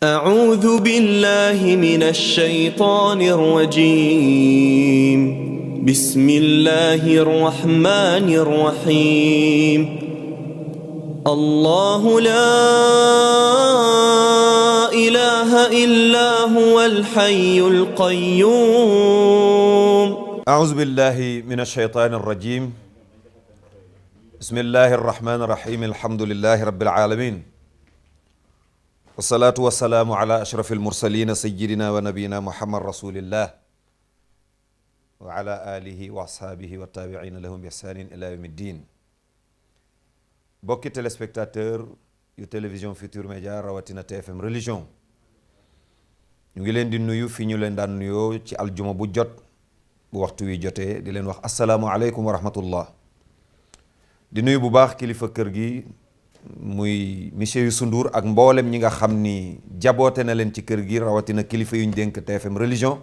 أعوذ بالله من الشيطان الرجيم بسم الله الرحمن الرحيم الله لا إله إلا هو الحي القيوم أعوذ بالله من الشيطان الرجيم بسم الله الرحمن الرحيم الحمد لله رب العالمين والصلاة والسلام على أشرف المرسلين سيدنا ونبينا محمد رسول الله وعلى آله وأصحابه والتابعين لهم بإحسان إلى يوم الدين bokki téléspectateur yu télévision Futurs Médias rawatina TFM religion ñu ngi leen di nuyu fi ñu leen daan nuyoo ci aljuma bu jot bu waxtu wi jotee di leen wax assalaamu aleykum wa rahmatullah di nuyu bu baax kilifa kër gi muy monsieur Youssou Ndour ak mboolem ñi nga xam ni jaboote na leen ci kër gi rawatina kilifa yu ñu dénk TFM religion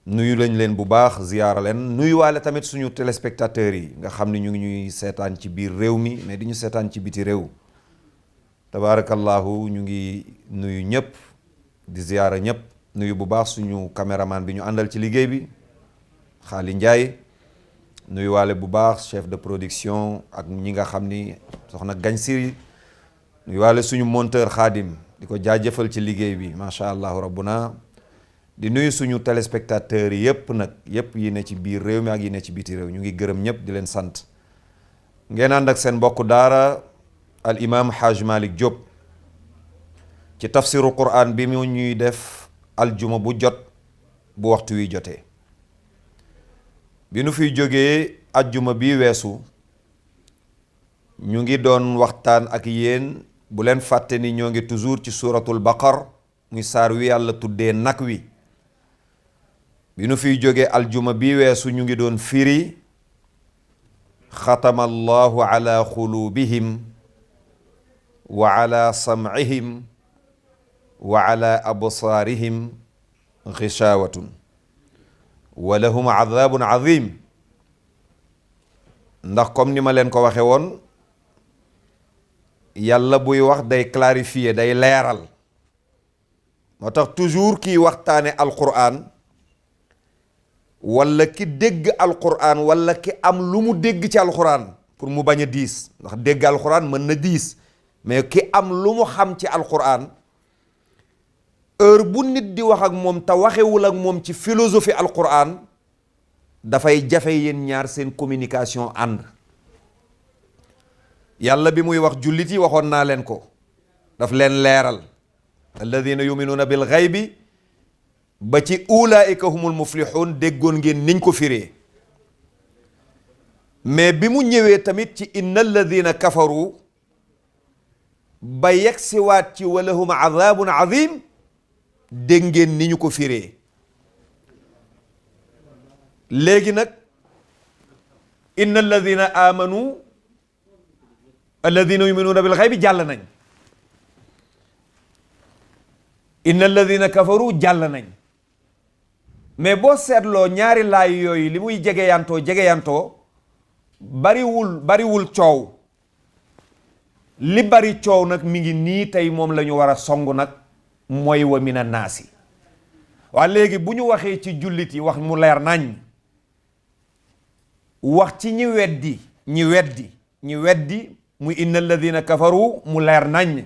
nuyu lañ leen bu baax ziyaara leen nuyuwaale tamit suñu téléspectateurs yi nga xam ni ñu ngi ñuy seetaan ci biir réew mi mais di ñu seetaan ci biti réew tabaarakallahu ñu ngi nuyu ñëpp di ziyaara ñëpp nuyu bu baax suñu caméraman bi ñu àndal ci liggéey bi Xaali Njaay nuyuwaale bu baax chef de production ak ñi nga xam ni soxna Gañ Siri nuyuwaale suñu monteur Xaadim di ko jaajëfal ci liggéey bi macha allahu rabbuna di nuyu suñu téléspectateurs yi yëpp nag yëpp yi ne ci biir réew mi ak yi ne ci biti réew ñu ngi gërëm ñëpp di leen sant ngeen ànd ak seen mbokku daara al imam Haj Malick Diop ci tafsiru Qur'an bi mu ñuy def aljuma bu jot bu waxtu wi jotee bi nu fiy jógee ajjuma bi weesu ñu ngi doon waxtaan ak yéen bu leen fàtte ni ñoo ngi toujours ci suratul baqar muy saar wi yàlla tuddee nag wi bi nu fiy jógee aljuma bi weesu ñu ngi doon firi xatama allahu ala xulubihim wa ala sam'ihim wa ala absaarihim ghishawatun wa lahum adhabun azim ndax comme ni ma leen ko waxe woon yàlla buy wax day clarifier day leeral moo tax toujours kiy waxtaane alquran wala ki dégg alquran wala ki am lu mu dégg ci alquran pour mu bañ a diis ndax dégg alquran mën na diis mais ki am lu mu xam ci alquran heure bu nit di wax ak moom te waxewul ak moom ci philosophie alquran dafay jafe yéen ñaar seen communication ànd yàlla bi muy wax jullit yi waxoon naa leen ko daf leen leeral alladina yuminuuna bil ghaybi ba ci ulaika humul muflihun déggoon ngeen niñ ko firee mais bi mu ñëwee tamit ci inna alladina kafaru ba yegsiwaat ci walahum adhabun azim dégg ngeen ni ñu ko firee léegi nag inna alladina amanu alladina yuminuuna bil ghaybi jàll nañ inna alladina kafaru jàll nañ mais boo seetloo ñaari laay yooyu li muy jegeyantoo bariwul coow li bari coow nag mi ngi nii tey moom la ñu war a song nag mooy wa mina naasi waa léegi bu ñu waxee ci jullit yi wax mu leer nañ wax ci ñi weddi muy inna alladina kafaru mu leer nañ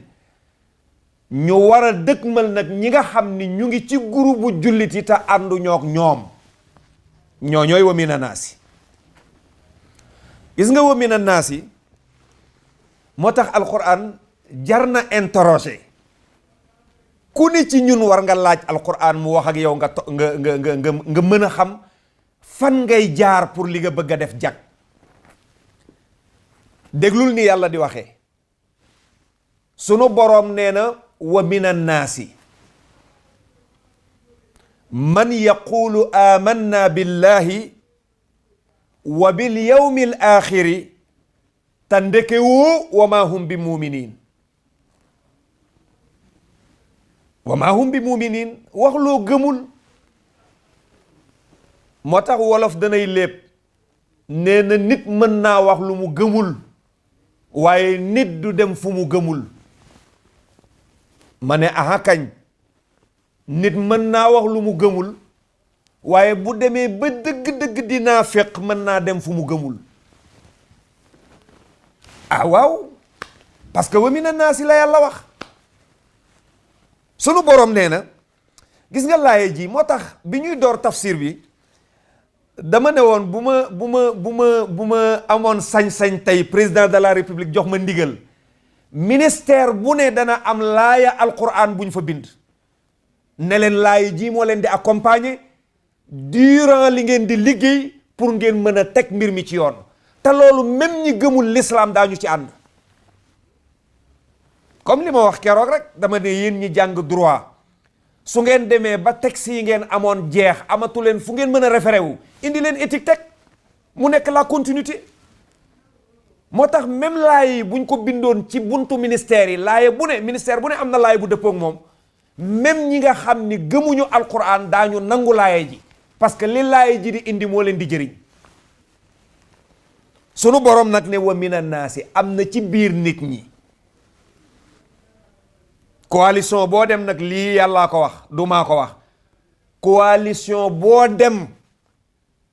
ñu war a dëkkmal nag ñi nga xam ni ñu ngi ci groupe bu jullit yi te àndu ñook ñoom ñooy wa mina naasi gis nga wa mina naasi moo tax alquran jar na interroger ku ne ci ñun war nga laaj alquran mu wax ak yow nga mën a xam fan ngay jaar pour li nga bëgg a def jag déglul ni yàlla di waxee sunu boroom nee na wa min annaasi man yaqulu amanna billahi wa bil yawmi al axiri te ndeke woo wa ma hum bi muminin wa ma hum bi muminin wax loo gëmul moo tax wolof danay lépp nee na nit mën naa wax lu mu gëmul waaye nit du dem fu mu gëmul ma ne aha kañ nit mën naa wax lu mu gëmul waaye bu demee ba dëgg-dëgg di naafiq mën naa dem fu mu gëmul ah waaw parce que wa mina naasi la yàlla wax sunu borom nee na gis nga laaye ji moo tax bi ñuy door tafsir bi dama ne woon bu ma amoon sañ-sañ tey président de la république jox ma ndigal ministère bu ne dana am laaya alquran buñ fa bind ne leen laaye ji moo leen di accompagner durant li ngeen di liggéey pour ngeen mën a teg mbir mi ci yoon te loolu même ñi gëmul l'islam daañu ci ànd comme li ma wax keroog rek dama ne yéen ñi jàng droit su ngeen demee ba texte yi ngeen amoon jeex amatu leen fu ngeen mën a référé wu indi leen éthique teg mu nekk la continuité moo tax même laay yi buñ ko bindoon ci buntu ministère yi laaye bu ne ministère bu ne am na laay bu dëppook moom même ñi nga xam ni gëmuñu alquran daañu nangu laaye ji parce que li laaye ji di indi moo leen di jëriñ sunu borom nag ne wa mina naasi am na ci biir nit ñi coalition boo dem nag lii yàllaa ko wax du maa ko wax coalition boo dem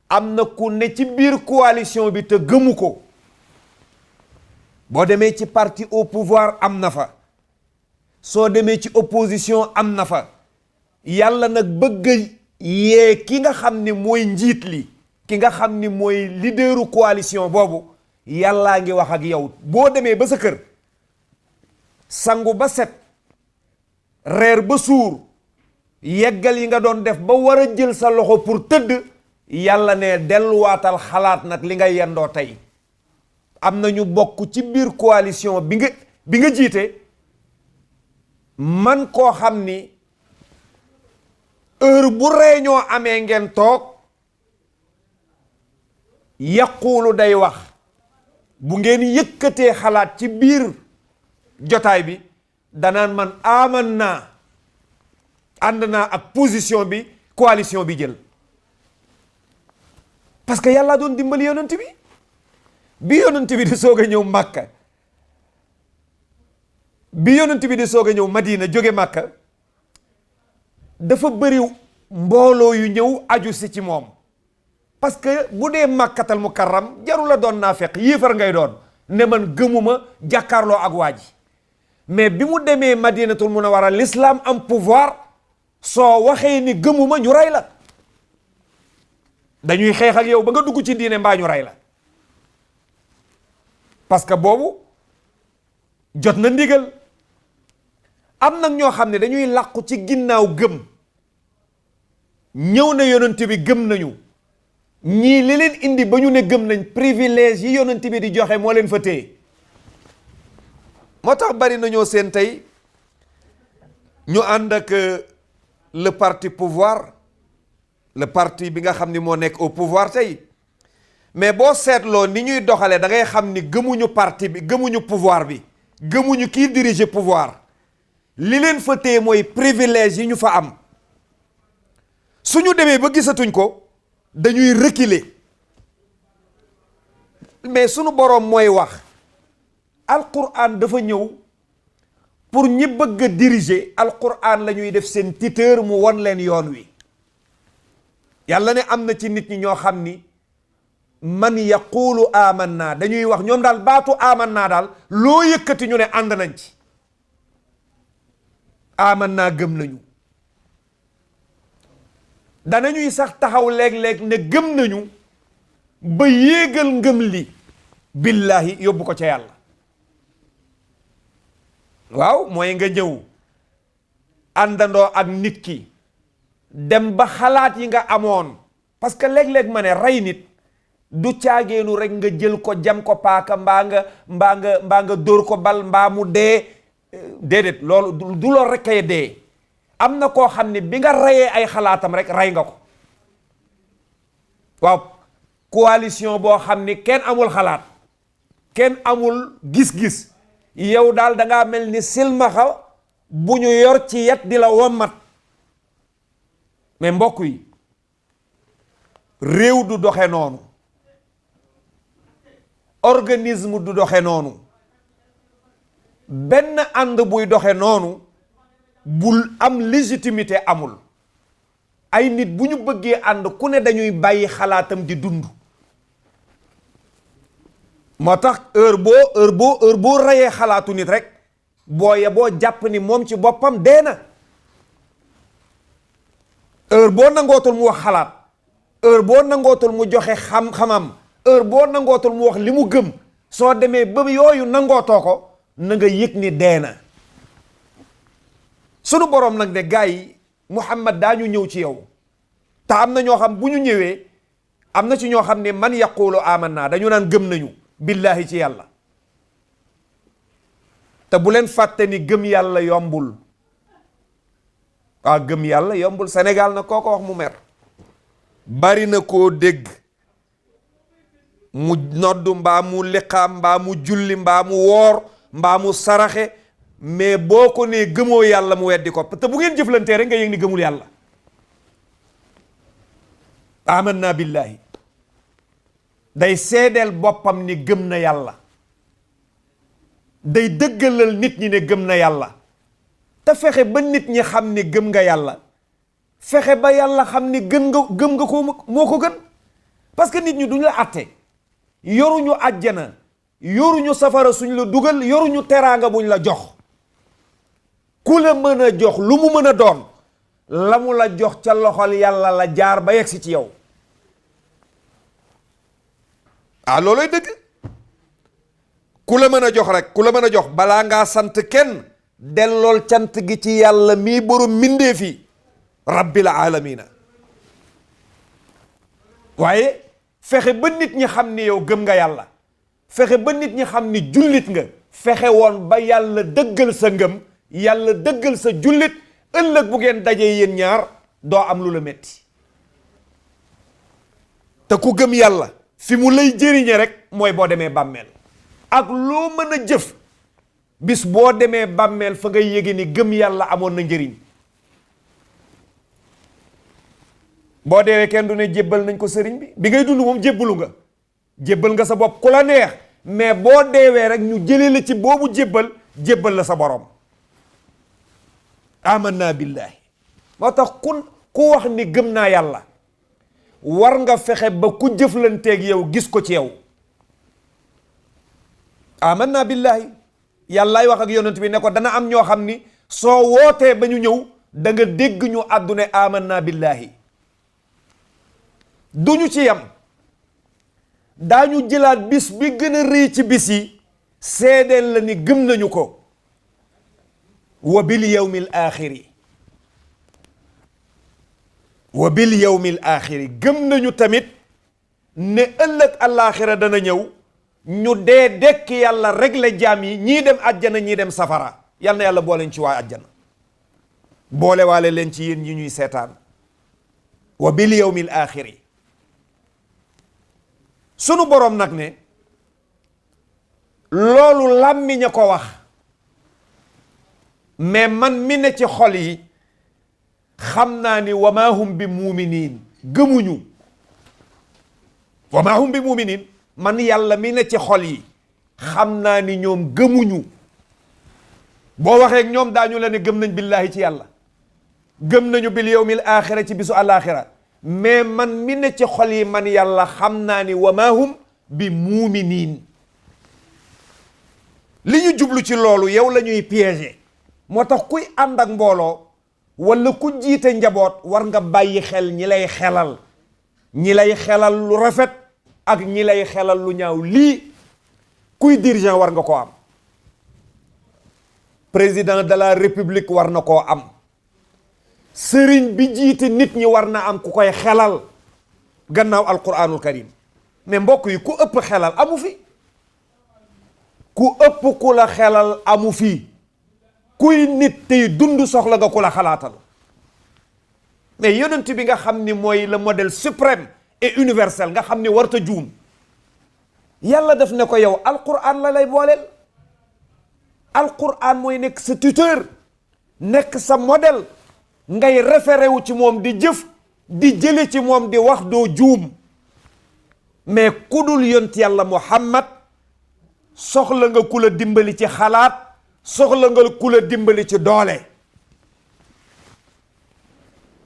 am na ku ne ci biir coalition bi te gëmu ko boo demee ci parti au pouvoir am na fa soo demee ci opposition am na fa yàlla nag bëgg yee ki nga xam ni mooy njiit li ki nga xam ni mooy leaderu coalition boobu yàllaa ngi wax ak yow boo demee ba sa kër sangu ba set reer ba suur yeggal yi nga doon def ba war a jël sa loxo pour tëdd yàlla ne delluwaatal xalaat nag li nga yendoo tey am na ñu bokk ci biir coalition bi nga jiite man koo xam ni heure bu réunion amee ngeen toog yaquulu day wax bu ngeen yëkkatee xalaat ci biir jotaay bi danaan man aman naa ànd naa ak position bi coalition bi jël parce que yàlla doon dimbali yonent bi yonent bi di soog a ñëw Màkka bi yonent bi di soog a ñëw Madina jóge Màkka dafa bëri mbooloo yu ñëw aju si ci moom parce que bu dee Màkkatal Mukarram jaru la doon naafeq yéefar ngay doon ne man gëmuma jàkkaarloo ak waa ji mais bi mu demee Madinatul Munawwara l'islam am pouvoir soo waxee ni gëmuma ñu rey la dañuy xeex ak yow ba nga dugg ci diine mbaa ñu rey la parce que boobu jot na ndigal am nag ñoo xam ne dañuy làqu ci ginnaaw gëm ñëw na yonent bi gëm nañu ñii li leen indi ba ñu ne gëm nañ privilège yi yonent bi di joxe moo leen fa téye moo tax bari nañoo seen tey ñu ànd ak le parti pouvoir le parti bi nga xam ni moo nekk au pouvoir tey mais boo seetloo ni ñuy doxalee da ngay xam ni gëmuñu parti bi gëmuñu pouvoir bi gëmuñu kii diriger pouvoir li leen fa téye mooy privilège yi ñu fa am suñu demee ba gisatuñ ko dañuy reculer mais suñu boroom mooy wax alquran dafa ñëw pour ñi bëgg a diriger alquran la ñuy def seen tuteur mu won leen yoon wi yàlla ne am na ci nit ñi ñoo xam ni man yaqulu amanna dañuy wax ñoom daal baatu amanna daal loo yëkkati ñu ne ànd nañ ci amanna gëm nañu danañuy sax taxaw léeg-léeg ne gëm nañu ba yéegal ngëm li billahi yóbbu ko ca yàlla waaw mooy nga ñëw àndandoo ak nit ki dem ba xalaat yi nga amoon parce que léeg-léeg ma ne rey nit du caageenu rek nga jël ko jam ko paaka mbaa nga dóor ko bal mbaa mu dee déedéet loolu du loolu rek kay dee am na koo xam ne bi nga reyee ay xalaatam rek rey nga ko waaw coalition boo xam ni kenn amul xalaat kenn amul gis-gis yow daal dangaa mel ni silmaxa bu ñu yor ci yet di la wommat mais mbokk yi réew du doxe noonu organisme du doxe noonu benn ànd buy doxe noonu bul am légitimité amul. ay nit bu ñu bëggee ànd ku ne dañuy bàyyi xalaatam di dund. moo tax heure boo reyee xalaatu nit rek boo jàpp ni moom ci boppam dee na. heure boo nangootul mu wax xalaat, heure boo nangootul mu joxe xam-xamam, heure boo nangootul mu wax li mu gëm, soo demee ba yooyu nangootoo ko na nga yëg ni dee na. sunu boroom nag ne gaa yi Muhammad daañu ñëw ci yow te am na ñoo xam bu ñu ñëwee am na ci ñoo xam ne man yaqulu amanna dañu naan gëm nañu billahi ci yàlla. te bu leen fàtte ni gëm yàlla yombul. waaw gëm yàlla yombul. Sénégal na koo ko wax mu mer. bari na koo dégg mu noddu mbaa mu liqaam mbaa mu julli mbaa mu woor mbaa mu saraxe mais boo ko nee gëmoo yàlla mu weddi ko te bu ngeen jëflantee rek nga yëg ni gëmul yàlla. amanna billahi day seedeel boppam ni gëm na yàlla, day dëggalal nit ñi ne gëm na yàlla. te fexe ba nit ñi xam ni gëm nga yàlla, fexe ba yàlla xam ni gëm nga ko moo ko gën. parce que nit ñi duñ la àtte, yoruñu àjjana, yoruñu safara suñ la dugal, yoruñu teraanga buñ la jox. ku la mën a jox lu mu mën a doon la mu la jox ca loxol yàlla la jaar ba yegsi ci yow. looloy dëgg. ku la mën a jox rek, ku la mën a jox balaa ngaa sant kenn dellool cant gi ci yàlla mii borom mbindeef yi rabbil aalamiina. waaye fexe ba nit ñi xam ni yow gëm nga yàlla, fexe ba nit ñi xam ni jullit nga, fexe woon ba yàlla dëggal sa ngëm, yàlla dëggal sa jullit, ëllëg bu ngeen dajee yéen ñaar doo am lu la metti. te ku gëm yàlla fi mu lay jëriñe rek mooy boo demee bàmmeel. ak loo mën a jëf bis boo demee bàmmeel fa ngay yége ni gëm yàlla amoon na njëriñ. boo deewee kenn du ne jébbal nañ ko sëriñ bi ngay dund moom jébbalu nga, jébbal nga sa bopp ku la neex, mais boo deewee rek ñu jëlee la ci boobu jébbal la sa borom. amanna billahi. moo tax ku wax ni gëm naa yàlla war nga fexe ba ku jëflanteeg yow gis ko ci yow. amanna billahi. yàllaay wax ak yonent bi ne ko dana am ñoo xam ni soo wootee ba ñu ñëw da nga dégg ñu àddune amanna billahi. duñu ci yam, daañu jëlaat bis bi gën a rëy ci bis yi seedeel la ni gëm nañu ko. wa bil yawmil aaxiri, wa bil yawmil aaxiri. gëm nañu tamit ne ëllëg alaaxira dana ñëw ñu dee dekk yàlla réglé jaam yi, ñii dem àjjana ñii dem safara. yal na yàlla booleen ci waa àjjana, boole waale leen ci yéen ñi ñuy seetaan. wa bil yawmil aaxiri. sunu boroom nag ne loolu làmmiñ a ko wax, mais man mi ne ci xol yi xam naa ni wa maa hum bi muuminiin, gëmuñu. wa maa hum bi muuminiin, man yàlla mi ne ci xol yi xam naa ni ñoom gëmuñu. boo waxee ak ñoom daañu la ne gëm nañ billaahi ci yàlla, gëm nañu bil yawmil aaxira ci bisu alaaxira, mais man mi ne ci xol yi man yàlla xam naa ni wa maa hum bi muuminiin. li ñu jublu ci loolu yow la ñuy piéger. moo tax kuy ànd ak mbooloo wala ku jiite njaboot war nga bàyyi xel ñi lay xelal, ñi lay xelal lu rafet ak ñi lay xelal lu ñaaw. lii kuy dirigeant war nga koo am. président de la république war na koo am. sëriñ bi jiite nit ñi war na am ku koy xelal gannaaw alquranul karim. mais mbokk yi ku ëpp xelal amu fi, ku ëpp ku la xelal amu fi. kuy nit tey dund soxla nga ku la xalaatal. mais yonent bi nga xam ni mooy le modèle suprême et universel nga xam ni warta juum, yàlla def ne ko yow alquran la lay booleel. alquran mooy nekk sa tuteur, nekk sa modèle, ngay référé wu ci moom di jëf di jële ci moom di wax doo juum. mais ku dul yont yàlla Muhammad soxla nga ku la dimbali ci xalaat, soxla nga ku la dimbali ci doole.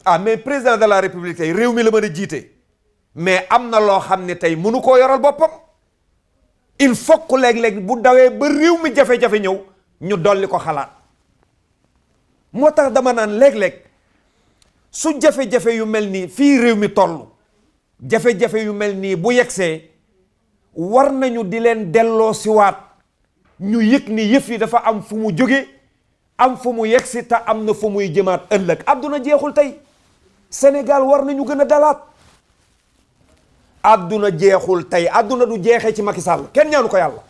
ah mais président de la république tey réew mi la mën a jiite mais am na loo xam ne tey mënu koo yoral boppam. il faut que léeg-léeg bu dawee ba réew mi jafe-jafe ñëw ñu dolli ko xalaat moo tax dama naan léeg-léeg su jafe-jafe yu mel nii fii réew mi toll jafe-jafe yu mel nii bu yegsee war nañu di leen delloo siwaat ñu yëg ni yëf yi dafa am fu mu jóge am fu mu yegsi te am na fu muy jëmaat ëllëg àdduna jeexul tey Sénégal war nañu gën a dalaat àdduna jeexul tey àdduna du jeexee ci Macky Sall kenn ñaanu ko yàlla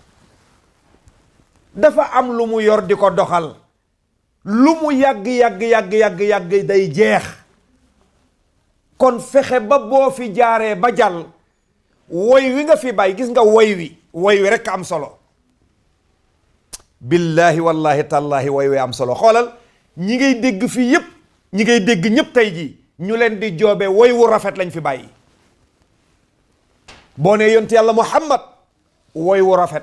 dafa am lu mu yor di ko doxal lu mu yàgg day jeex kon fexe ba boo fi jaaree ba jàll woy wi nga fi bàyyi gis nga woy wi rekk am solo billahi wallahi tallahi woy wi am solo xoolal ñi ngay dégg fii yépp ñi ngay dégg ñépp tey ji ñu leen di joobe woy wu rafet lañ fi bàyyi boo nee yonent yàlla Muhammad woy wu rafet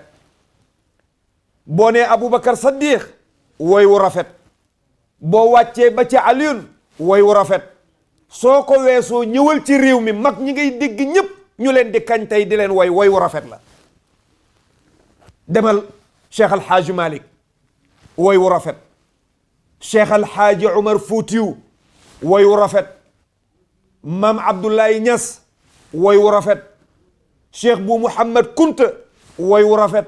boo nee Aboubacar Saddiq woy wu rafet boo wàccee ba ci Aliyun woy wu rafet soo ko weesoo ñëwal ci réew mi mag ñi ngay dégg ñépp ñu leen di kañ tey di leen woy wu rafet la demal Cheikh Al Hadj Malick woy wu rafet Cheikh Al Hadj Omar Foutiou woy wu rafet Mam Abdoulaye Niass woy wu rafet Cheikh bu Mouhammad Kunta woy wu rafet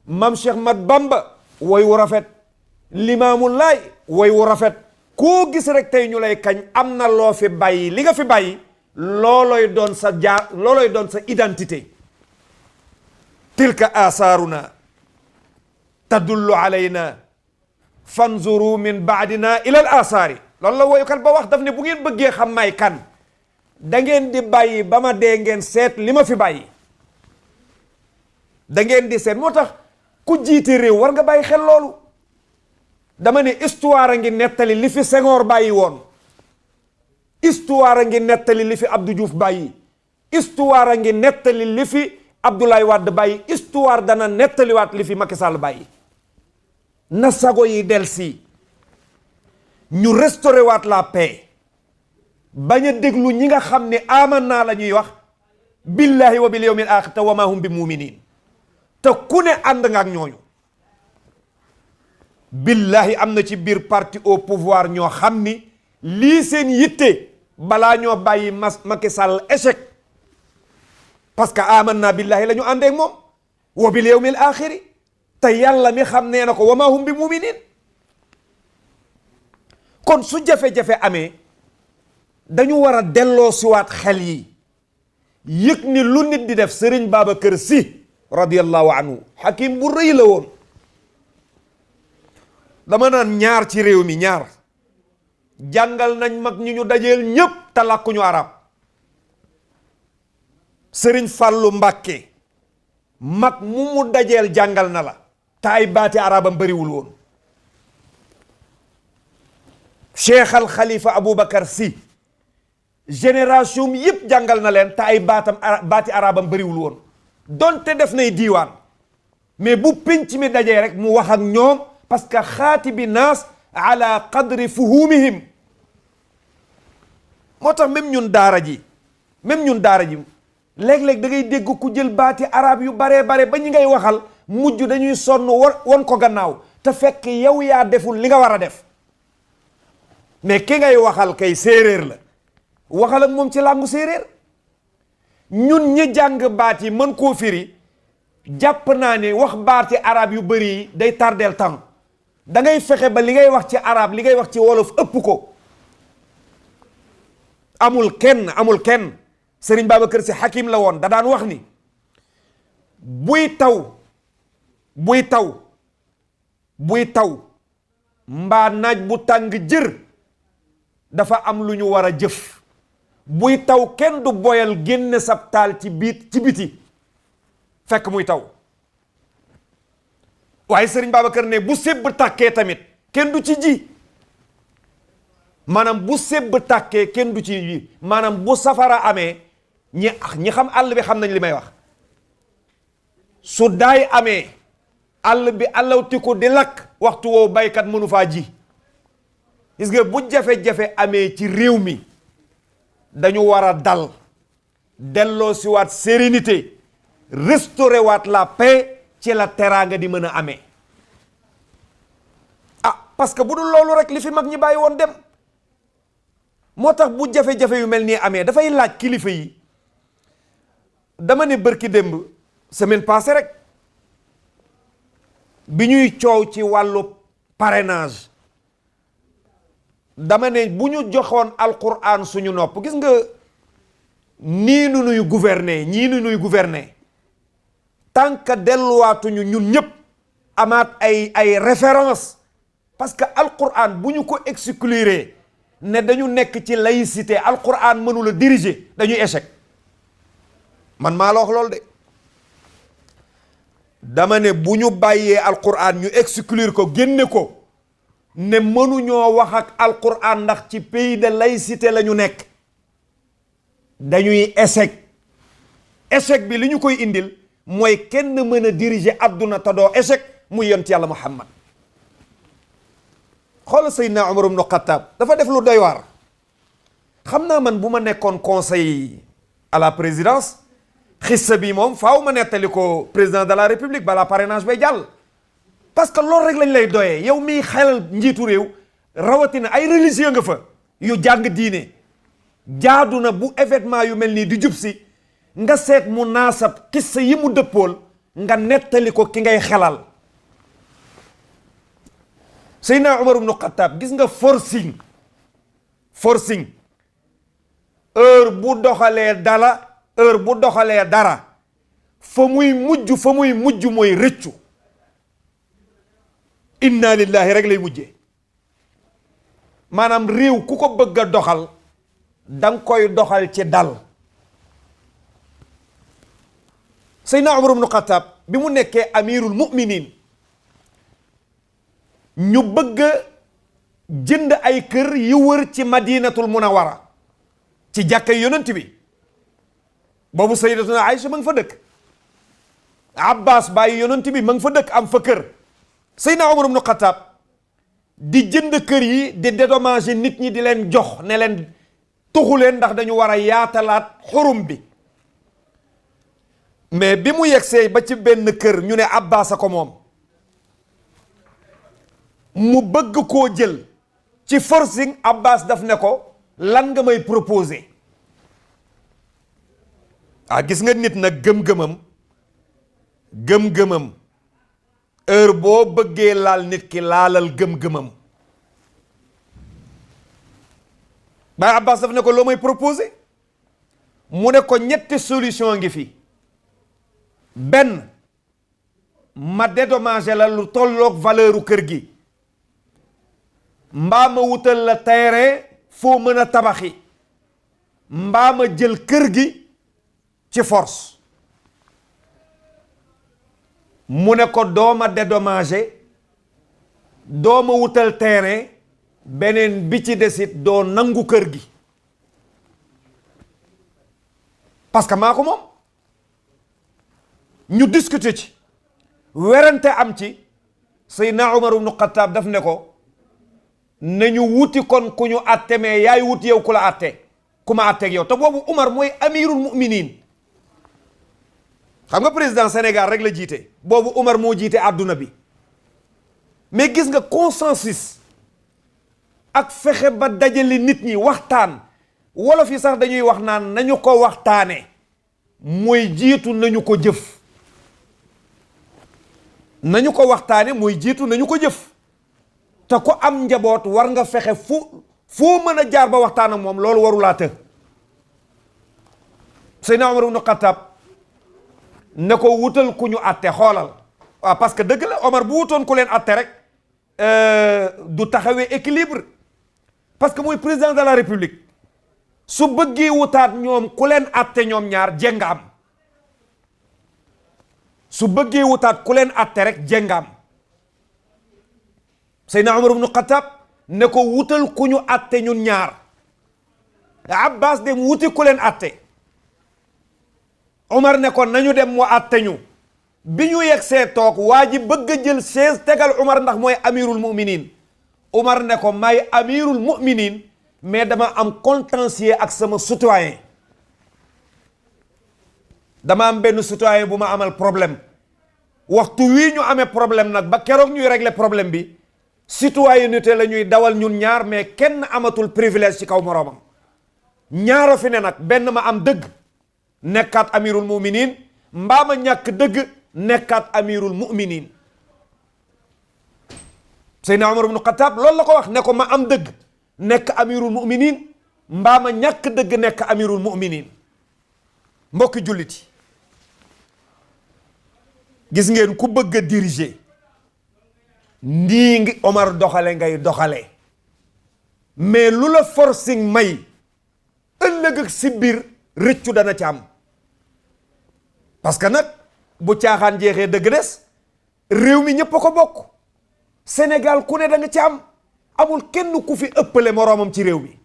Mam Cheikh Mat Bamba woy wu rafet Limaamu Laay woy wu rafet koo gis rek tey ñu lay kañ am na loo fi bàyyi li nga fi bàyyi loolooy doon sa loolooy doon sa identité tilka asaaruna tadullu alayna fanzuru min baadina ila al asaari loolu la woykat ba wax daf ne bu ngeen bëggee xam may kan da ngeen di bàyyi ba ma dee ngeen seet li ma fi bàyyi da ngeen di seet moo tax ku jiite réew war nga bàyyi xel loolu dama ne histoire a ngi nettali li fi Senghor bàyyi woon histoire a ngi nettali li fi Abdou Diouf bàyyi histoire a ngi nettali li fi Abdoulaye Wade bàyyi histoire dana nettaliwaat li fi Macky Sall bàyyi na sago yi delsi ñu restaurer waat la paix bañ a déglu ñi nga xam ne aman naa la ñuy wax billahi wa bil yawmil axir te wa ma hum bi muminin te ku ne ànd nga ak ñooñu billahi am na ci biir parti au pouvoir ñoo xam ni lii seen yitte balaa ñoo bàyyi Macky Sall échec parce que aman naa billahi la ñu àndeek moom wa bil yawmil axiri te yàlla mi xam nee na ko wa ma hum bi muminin kon su jafe-jafe amee dañu war a delloo siwaat xel yi yëg ni lu nit di def Sëriñ Babacar Sy radiyallahu anhu hakim bu rëy la woon dama naan ñaar ci réew mi ñaar jàngal nañ mag ñi ñu dajeel ñépp te làkkuñu arab Sëriñ Fàllu Mbàkke mag mu dajeel jàngal na la te ay baati arabam bariwul woon Cheikh al Khalifa Aboubacar Sy génération yëpp jàngal na leen te ay baati arabam bariwul woon donte def nay diiwaan mais bu pénc mi dajee rek mu wax ak ñoom parce que xaatibi naas ala qadri fuhumihim moo tax même ñun daara ji léeg-léeg da ngay dégg ku jël baati arab yu bare ba ñi ngay waxal mujj dañuy sonn won ko gannaaw te fekk yow yaa deful li nga war a def mais ki ngay waxal kay séeréer la waxal ak moom ci làngu séeréer ñun ñi jàng baat yi mën koo firi jàpp naa ne wax baati arab yu bëri yi day tardeel temps da ngay fexe ba li ngay wax ci arab li ngay wax ci wolof ëpp ko amul kenn Sëriñ Babacar Sy hakim la woon da daan wax ni buy taw mbaa naaj bu tàng jër dafa am lu ñu war a jëf buy taw kenn du boyal génne sab taal ci biti fekk muy taw waaye Sëriñ Babacar ne bu sébb tàkkee tamit kenn du ci ji maanaam bu sébb tàkkee kenn du ci ji maanaam bu safara amee ñi xam àll bi xam nañ li may wax su daay amee àll bi allawtiku di lakk waxtu woowu baykat mënu faa ji gis nga bu jafe-jafe amee ci réew mi dañu war a dal delloo si waat sérénité restaurer waat la paix ci la teraanga di mën a amee parce que bu dul loolu rek li fi mag ñi bàyyi woon dem moo tax bu jafe-jafe yu mel nii amee dafay laaj kilifa yi dama ne bërki démb semaine passée rek bi ñuy coow ci wàllu parrainage dama ne bu ñu joxoon alquran suñu nopp gis nga nii nu nuy gouverner ñii nu nuy gouverner tant que delluwaatuñu ñun ñëpp amaat ay référence parce que alquran bu ñu ko exclure ne dañu nekk ci laïcité alquran mënula diriger dañuy échec man maa la wax loolu de dama ne bu ñu bàyyee alquran ñu exclure ko génne ko ne mënuñoo wax ak alquran ndax ci pays de laïcité la ñu nekk dañuy échec échec bi li ñu koy indil mooy kenn mën a diriger adduna te doo échec muy yonent yàlla Muhammad xoolal Seydina Umar ibn Khattab dafa def lu doy waar xam naa man bu ma nekkoon conseil à la présidence xissa bi moom faaw ma nettali ko président de la république balaa parrainage bay jàll parce que loolu rek lañ lay doyee yow miy xelal njiitu réew rawatina ay religieux nga fa yu jàng diine jaadu na bu événement yu mel nii di jub si nga seet mu naasab xissa yi mu dëppool nga nettali ko ki ngay xelal Seydina Umar ibn Khattab gis nga forcing heure bu doxalee dara fa muy mujj mooy rëccu inna lillahi rek lay mujjee maanaam réew ku ko bëgg a doxal danga koy doxal ci dal Seydina Umar ibn Khattab bi mu nekkee amirul mu'minin ñu bëgg jënd ay kër yu wër ci madinatul munawara ci jàkka yonent bi boobu sayyidatuna Aïcha ma nga fa dëkk Abbas bàyyi yonent bi ma nga fa dëkk am fa kër Seydina Umar ibn Khattab di jënd kër yi di dédommager nit ñi di leen jox ne leen tuxu leen ndax dañu war a yaatalaat xurum bi mais bi mu yegsee ba ci benn kër ñu ne Abbas a ko moom mu bëgg koo jël ci forcing Abbas daf ne ko lan nga may proposer gis nga nit nag gëm-gëmam heure boo bëggee laal nit ki laalal gëm-gëmam Baay Abbas daf ne ko loo may proposer mu ne ko ñetti solution ngi fi benn ma dédommager la lu tolloog valeuru kër gi mbaa ma wutal la terrain foo mën a tabaxi mbaa ma jël kër gi ci force mu ne ko dooma dédommager dooma wutal terrain beneen bi ci desit doo nangu kër gi parce que maa ko moom ñu discuter ci werante am ci Seydina Umar ibn Khattab daf ne ko nañu wuti kon ku ñu atte mais yaay wuti yow ku la atte ku ma atteeg yow te boobu Umar mooy amirul mu'minin xam nga président Sénégal rek la jiite boobu Umar moo jiite àdduna bi mais gis nga consensus ak fexe ba dajale nit ñi waxtaan wolof yi sax dañuy wax naan nañu ko waxtaane mooy jiitu nañu ko jëf nañu ko waxtaane mooy jiitu nañu ko jëf te ko am njaboot war nga fexe foo mën a jaar ba waxtaan ak moom loolu warulaa të Seydina Omar ibn Khattab ne ko wutal ku ñu atte xoolal waaw parce que dëgg la Omar bu wutoon ku leen atte rek du taxawee équilibre parce que mooy président de la république su bëggee wutaat ñoom ku leen atte ñoom ñaar jénga am su bëggee wutaat ku leen atte rek jénga am Seydina Omar ibn Khattab ne ko wutal ku ñu atte ñun ñaar Abbas dem wuti ku leen atte Omar ne ko nañu dem mu atte ñu bi ñu yegg see toog waa ji bëgg a jël chaise tegal Omar ndax mooy amirul mu'minin Omar ne ko may amirul mu'minin mais dama am contentieux ak sama citoyen. dama am benn citoyen bu ma amal problème waxtu wii ñu amee problème nag ba keroog ñuy régler problème bi citoyenneté la ñuy dawal ñun ñaar mais kenn amatul privilège ci kaw moroomam. ñaaro fi ne nag benn ma am dëgg nekkaat amirul muminin mbaa ma ñàkk dëgg nekkaat amirul muminin. Seydina Umar ibn Khattab loolu la ko wax ne ko ma am dëgg nekk amirul muminin mbaa ma ñàkk dëgg nekk amirul muminin. mbokki jullit yi gis ngeen ku bëgg a diriger nii ngi Omar doxale ngay doxale mais lu la forcing may ëllëg ak si biir rëccu dana ci am parce que nag bu caaxaan jeexee dëgg des réew mi ñëpp a ko bokk Sénégal ku ne da nga ci am amul kenn ku fi ëppale moroomam ci réew mi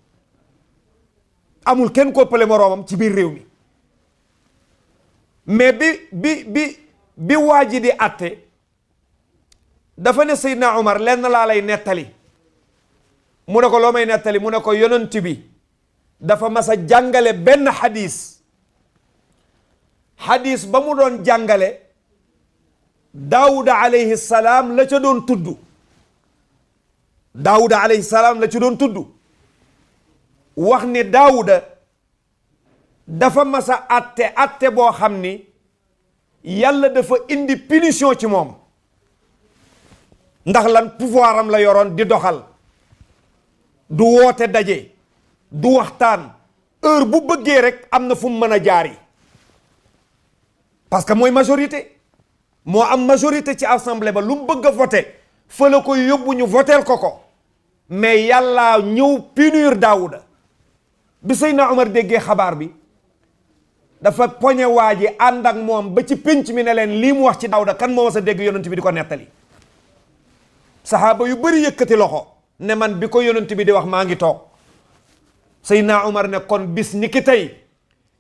amul kenn ku ëppale moroomam ci biir réew mi mais bi waa ji di àtte dafa ne Seydina Omar lenn laa lay nettali mu ne ko loo may nettali mu ne ko yonent bi dafa mas a jàngale benn xadis ba mu doon jàngale Daawuda alayhi salaam la ca doon tudd Daawuda alayhi salaam la ca doon tudd wax ni Daawuda dafa mas a atte boo xam ni yàlla dafa indi punition ci moom ndax lan pouvoir am la yoroon di doxal du woote daje du waxtaan heure bu bëggee rek am na fu mu mën a jaari parce que mooy majorité moo am majorité ci assemblée ba lu mu bëgg a voté fa la koy yóbbu ñu voteel ko mais yàlla ñëw punir Daawuda bi Seydina Omar déggee xabaar bi dafa poñe waa ji ànd ak moom ba ci pénc mi ne leen lii mu wax ci Daawuda kan moo sa dégg yonent bi di ko nettali saxaaba yu bëri yëkkati loxo ne man bi ko yonent bi di wax maa ngi toog Seydina Omar ne kon bis ni ki tey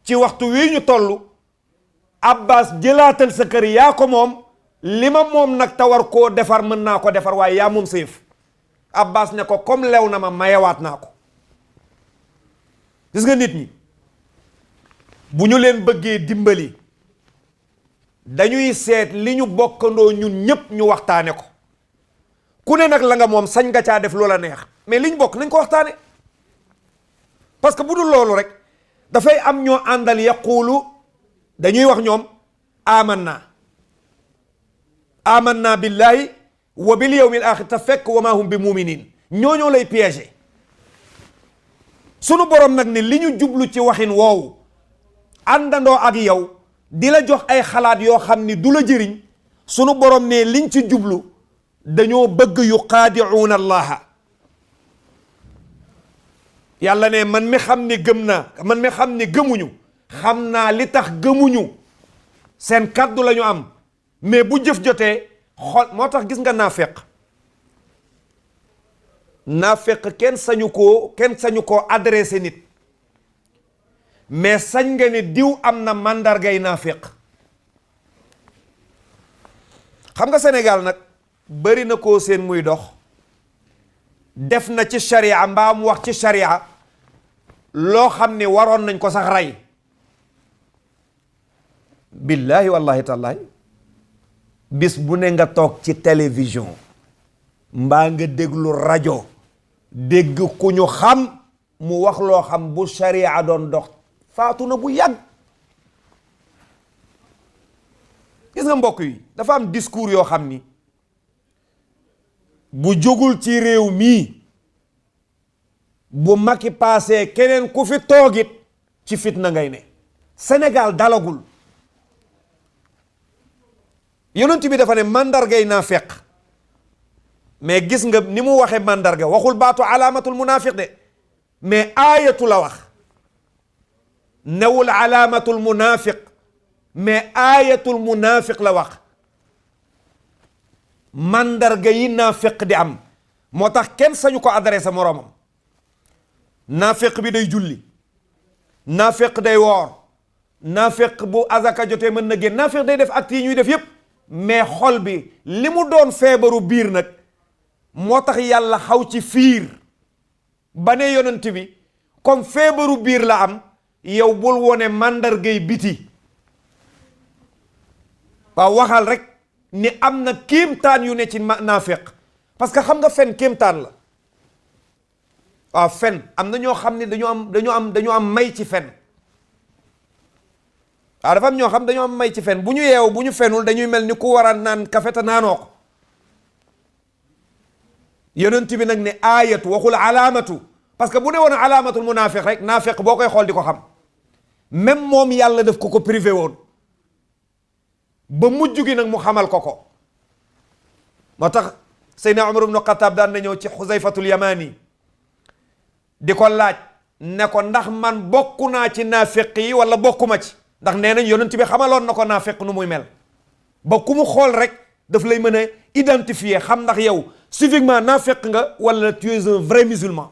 ci waxtu wii ñu toll Abbas jëlaatal sa kër yaa ko moom li ma moom nag tawar koo defar mën naa ko defar waaye yaa moom sa yëf Abbas ne ko comme lew na ma mayewaat naa ko. gis nga nit ñi bu ñu leen bëggee dimbali dañuy seet li ñu bokkandoo ñun ñépp ñu waxtaane ko ku ne nag la nga moom sañ nga caa def loola neex mais li ñu bokk nañ ko waxtaane parce que bu dul loolu rek dafay am ñoo àndal yaqulu dañuy wax ñoom amanna billahi wa bil yawmil axir te fekk wa ma hum bi muminin ñooñoo lay piéger sunu borom nag ne li ñu jublu ci waxin woowu àndandoo ak yow di la jox ay xalaat yoo xam ni du la jëriñ sunu borom ne liñ ci jublu dañoo bëgg yuqaadi'uuna allaha yàlla ne man mi xam ni gëm naa man mi xam ni gëmuñu xam naa li tax gëmuñu seen kàddu la ñu am mais bu jëf jotee xol moo tax gis nga naafeq kenn sañu koo adressé nit mais sañ nga ne diw am na màndargay naafeq xam nga Sénégal nag bari na koo seen muy dox def na ci sharia mbaa mu wax ci sharia loo xam ni waroon nañ ko sax rey billahi wallahi tallahi bis bu ne nga toog ci télévision mbaa nga déglu rajo dégg ku ñu xam mu wax loo xam bu sharia doon dox faatu na bu yàgg gis nga mbokk yi dafa am discours yoo xam ni bu jógul ci réew mii bu Macky paasee keneen ku fi toogit ci fitna ngay ne Sénégal dalagul yonent bi dafa ne mandargay naafeq mais gis nga ni mu waxee mandarga waxul baatu alaamatul munaafiq de mais aayatu la wax newul alaamatul munaafiq mais aayatul munaafiq la wax mandarga yi naafeq di am moo tax kenn sañu ko adressé moroomam naafeq bi day julli naafeq day woor naafeq bu azaka jotee mën na génn naafeq day def acte yi ñuy def yépp mais xol bi li mu doon feebaru biir nag moo tax yàlla xaw ci fiir ba ne yonent bi comme feebaru biir la am yow bul wone màndargay biti waaw waxal rek ni am na kéemtaan yu ne ci naafeq parce que xam nga fen kéemtaan la waaw fen am na ñoo xam ne dañu am may ci fen waaw dafa am ñoo xam dañu am may ci fen bu ñu yeew bu ñu fenul dañuy mel ni ku war a naan kafe te naanoo ko yonent bi nag ne aayatu waxul alaamatu parce que bu ne woon alaamatul munaafiq rek naafiq boo koy xool di ko xam même moom yàlla daf ko privé woon ba mujj gi nag mu xamal ko moo tax Seydina Umar ibn Xattaab daan na ñëw ci Xuzayfatul Yamaani di ko laaj ne ko ndax man bokku naa ci naafiq yi wala bokkuma ci ndax nee nañ yonent bi xamaloon na ko naafiq nu muy mel ba ku mu xool rek daf lay mën a identifier xam ndax yow subitement naafiq nga wala tu es un vrai musulman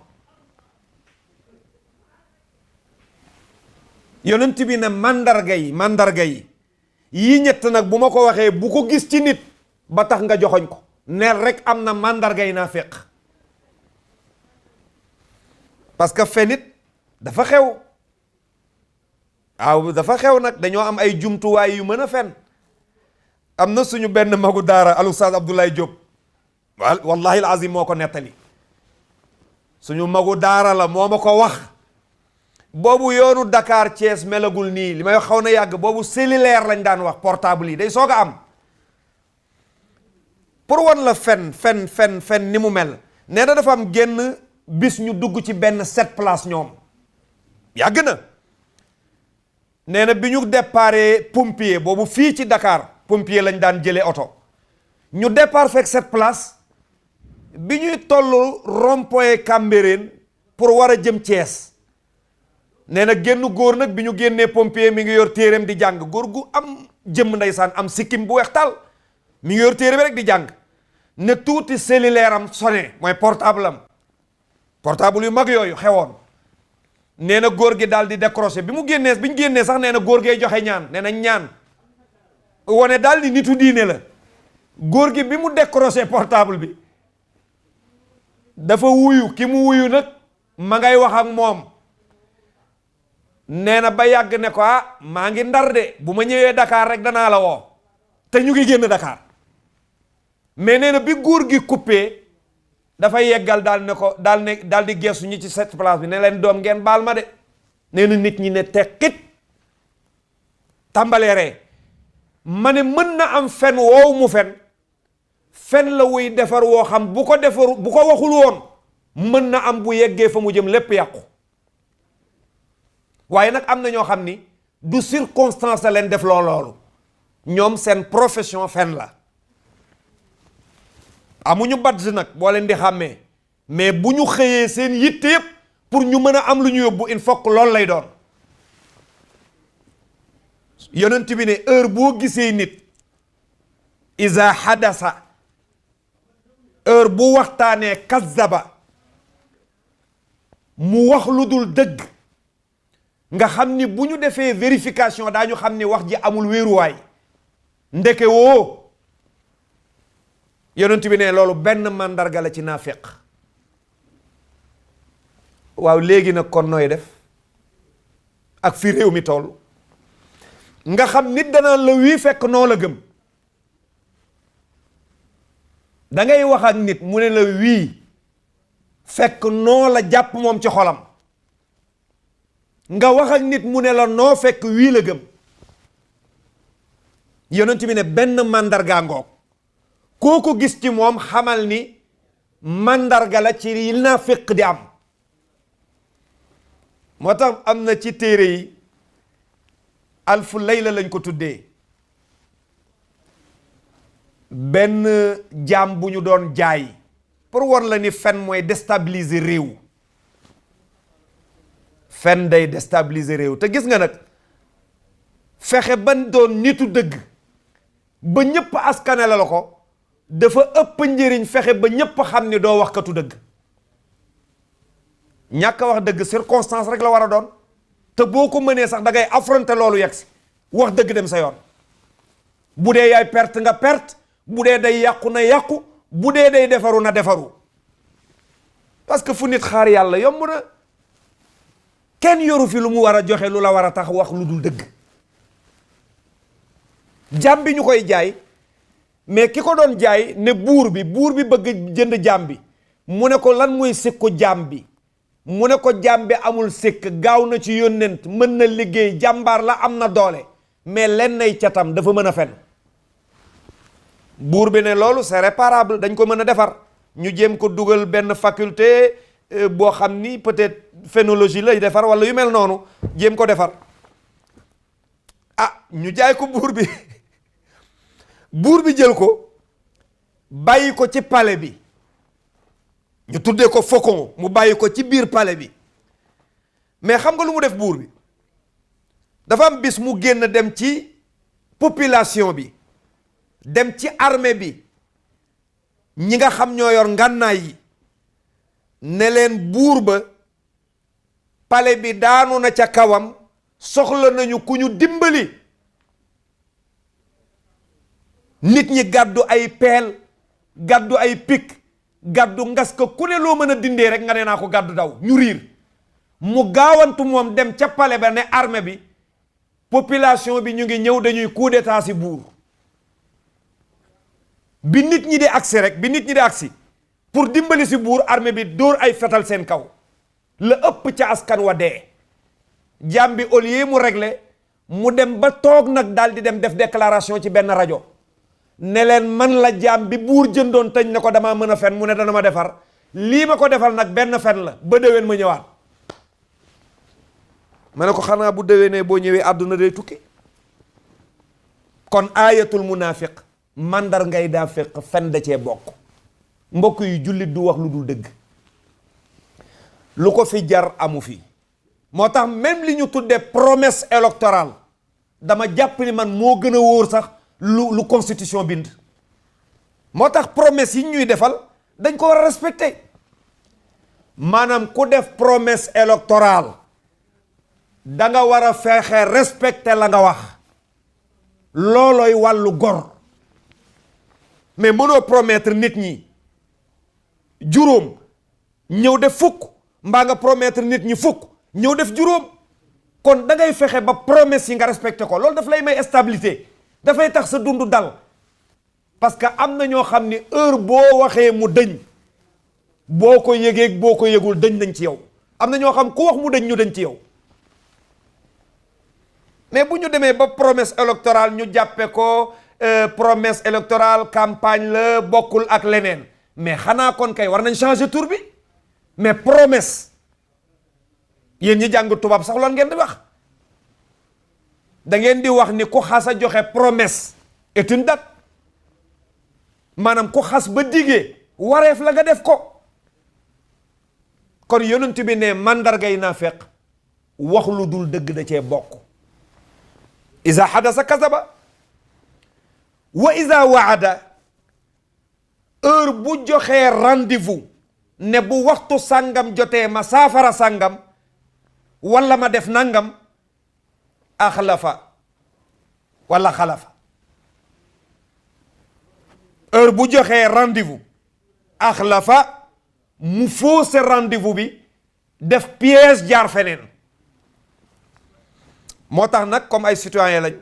yonent bi ne mandarga yi yii ñett nag bu ma ko waxee bu ko gis ci nit ba tax nga joxoñ ko neel rek am na mandarga yi naafiq parce que fen it dafa xew waaw dafa xew nag dañoo am ay jumtuwaay yu mën a fen am na suñu benn magu daara al Oustaz Abdoulaye Diop wallahi al azim moo ko nettali suñu magu daara la moo ma ko wax boobu yoonu Dakar Thiès melagul nii li may xaw na yàgg boobu cellulaire lañ daan wax portable yi day soog a am pour wan la fen ni mu mel nee na dafa am génn bis ñu dugg ci benn 7 place ñoom yàgg na nee na bi ñu déparé pompier boobu fii ci Dakar pompier lañ daan jëlee oto ñu départ fekk 7 place bi ñuy toll rond-point Cambérène pour war a jëm Thiès nee na génn góor nag bi ñu génnee pompier mi ngi yor téereem di jàng góor gu am jëmm ndeysaan am sikkim bu weex tal mi ngi yor téere bi rek di jàng ne tuuti cellulaire am sonné mooy portable yu mag yooyu xewoon nee na góor gi daal di décroché bi ñu génnee sax nee na góor gee joxe ñaan nee na ñaan wane daal di nitu diine la góor gi bi mu décroché portable bi dafa wuyu ki mu wuyu nag ma ngay wax ak moom nee na ba yàgg ne ko maa ngi Ndar de bu ma ñëwee Dakar rek danaa la woo te ñu ngi génn Dakar mais nee na bi góor gi coupé dafa yeggal daal ne ko daal di geesu ñi ci 7 place bi ne leen doom ngeen baal ma de nee na nit ñi ne teqit tàmbaleeree ma ne mën na am fen woow mu fen la wuy defar woo xam bu ko waxul woon mën na am bu yeggee fa mu jëm lépp yàqu waaye nag am na ñoo xam ni du circonstance la leen def loolu ñoom seen profession fen la amuñu badge nag boo leen di xàmmee mais bu ñu xëyee seen yitte yëpp pour ñu mën a am lu ñu yóbbu il faut que loolu lay doon yonent bi ne heure boo gisee nit iza hadasa heure bu waxtaanee kazzaba mu wax lu dul dëgg nga xam ni bu ñu defee vérification daañu xam ni wax ji amul wéeruwaay ndeke woo yonent bi ne loolu benn màndarga la ci naafiq waaw léegi nag kon nooy def ak fi réew mi toll nga xam nit danaan la wii fekk noo la gëm da ngay wax ak nit mu ne la wii fekk noo la jàpp moom ci xolam nga wax ak nit mu ne la noo fekk wii la gëm yonent bi ne benn màndarga ngoog koo ko gis ci moom xamal ni màndarga la ci yi naafiq di am moo tax am na ci téere yi alfu layla lañ ko tuddee benn jaam bu ñu doon jaay pour war la ni fen mooy déstabiliser réew fen day déstabiliser réew te gis nga nag fexe ban doon nitu dëgg ba ñëpp askanale la ko dafa ëpp njëriñ fexe ba ñëpp xam ni doo wax katu dëgg ñàkk a wax dëgg circonstance rek la war a doon te boo ko mënee sax da ngay affronter loolu yegg si wax dëgg dem sa yoon bu dee yaay perte nga perte bu dee day yàqu na yàqu bu dee day defaru na defaru parce que fu nit xaar yàlla yomb na. kenn yoru fi lu mu war a joxe lu la war a tax wax lu dul dëgg. jaam bi ñu koy jaay mais ki ko doon jaay ne buur bi bëgg jënd jaam bi mu ne ko lan mooy sikku jaam bi mu ne ko jaam bi amul sikk gaaw na ci yónnent mën na liggéey jàmbaar la am na doole mais len nay catam dafa mën a fen. buur bi ne loolu c'est réparable dañ ko mën a defar ñu jéem ko dugal benn faculté boo xam ni peut-être phénologie lay defar wala yu mel noonu jéem ko defar. ñu jaay ko buur bi buur bi jël ko bàyyi ko ci palais bi ñu tuddee ko faucon mu bàyyi ko ci biir palais bi mais xam nga lu mu def buur bi dafa am bis mu génn dem ci population bi dem ci armée bi ñi nga xam ñoo yor ngànnaay yi ne leen buur ba palais bi daanu na ca kawam soxla nañu ku ñu dimbali. nit ñi gàddu ay peel gàddu ay pik gàddu ngas ko ku ne loo mën a dindee rek nga ne naa ko gàddu daw ñu riir mu gaawantu moom dem ca palais ba ne armée bi population bi ñu ngi ñëw dañuy coup d'état si buur. bi nit ñi di agsi pour dimbali si buur armée bi dóor ay fetal seen kaw la ëpp ca askan wa dee. jaam bi au lieu mu réglé mu dem ba toog nag daal di dem def déclaration ci benn rajo ne leen man la jaam bi buur jëndoon tëj ne ko damaa mën a fen mu ne dana ma defar lii ma ko defal nag benn fen la ba déwén ma ñëwaat. ma ne ko xanaa bu déwénee boo ñëwee àdduna day tukki. kon aayatul munaafiq mandar ngay daa fekk fen da cee bokk. mbokk yi jullit du wax lu dul dëgg lu ko fi jar amu fi. moo tax même li ñu tuddee promesse électorale dama jàpp ni man moo gën a wóor sax lu constitution bind. moo tax promesse yi ñuy defal dañ ko war a respecter maanaam ku def promesse électorale da nga war a fexe respecter la nga wax loolooy wàllu gor mais mënoo promettre nit ñi juróom ñëw def fukk mbaa nga promettre nit ñi fukk ñëw def juróom kon da ngay fexe ba promesse yi nga respecté ko loolu daf lay may stabilité dafay tax sa dund dal parce que am na ñoo xam ni heure boo waxee mu dëñ boo ko yëgee boo ko yëgul dëñ nañ ci yow am na ñoo xam ku wax mu dëñ ñu dëñ ci yow mais bu ñu demee ba promesse électorale ñu jàppe ko promesse électorale campagne la bokkul ak leneen mais xanaa kon kay war nañ changer tur bi mais promesse yéen ñi jàng tubaab sax loolu ngeen di wax da ngeen di wax ni ku xas a joxe promesse est une date maanaam ku xas ba digee wareef la nga def ko kon yonent bi ne mandargay naafeq wax lu dul dëgg da cee bokk iza hadasa kazaba wa iza waada heure bu joxee rendez-vous ne bu waxtu sàngam jotee ma saafara sàngam wala ma def nangam axlafa wala xalafa heure bu joxee rendez-vous axlafa mu faussé rendez-vous bi def piège jaar feneen moo tax nag comme ay citoyen lañ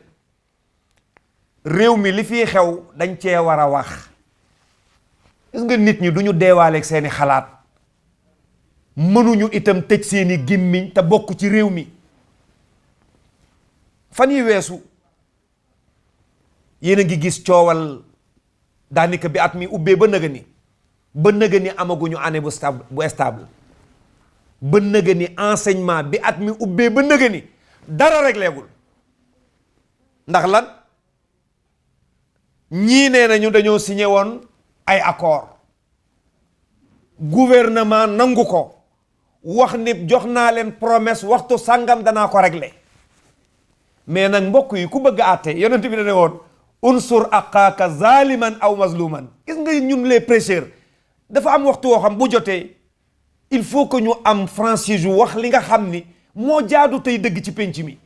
réew mi li fii xew dañ cee war a wax gis nga nit ñi du ñu deewaaleeg seeni xalaat mënuñu itam tëj seeni gémmiñ te bokk ci réew mi fan yi weesu yéen a ngi gis coowal daanaka bi at mi ubbee ba nëga ni amaguñu année bu stable ba nëga ni enseignement bi at mi ubbee ba nëga ni dara régléegul ndax lan ñii nee nañu dañoo signé woon ay accord gouvernement nangu ko wax ni jox naa leen promesse waxtu sàngam danaa ko régler mais nag mbokk yi ku bëgg a àtte yonent bi ne woon unsur aqaaka zaliman aw mazluman gis nga ñun les prêcheurs dafa am waxtu woo xam bu jotee il faut que ñu am franchise wax li nga xam ni moo jaadu tey dëgg ci penc mi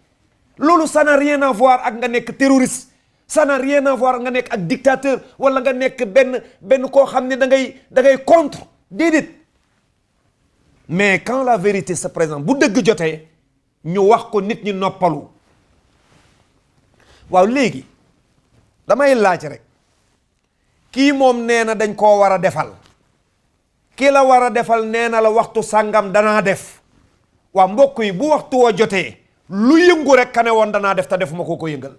loolu ça n'a rien à voir ak nga nekk terroriste ça n'a rien à voir nga nekk ak dictateur wala nga nekk benn koo xam ne da ngay contre déedéet mais quand la vérité se présente bu dëgg jotee ñu wax ko nit ñi noppalu. waaw léegi damay laaj rek kii moom nee na dañ koo war a defal kii la war a defal nee na la waxtu sàngam danaa def waaw mbokk yi bu waxtu wa jotee lu yëngu rek ka ne woon danaa def te defuma ko yëngal.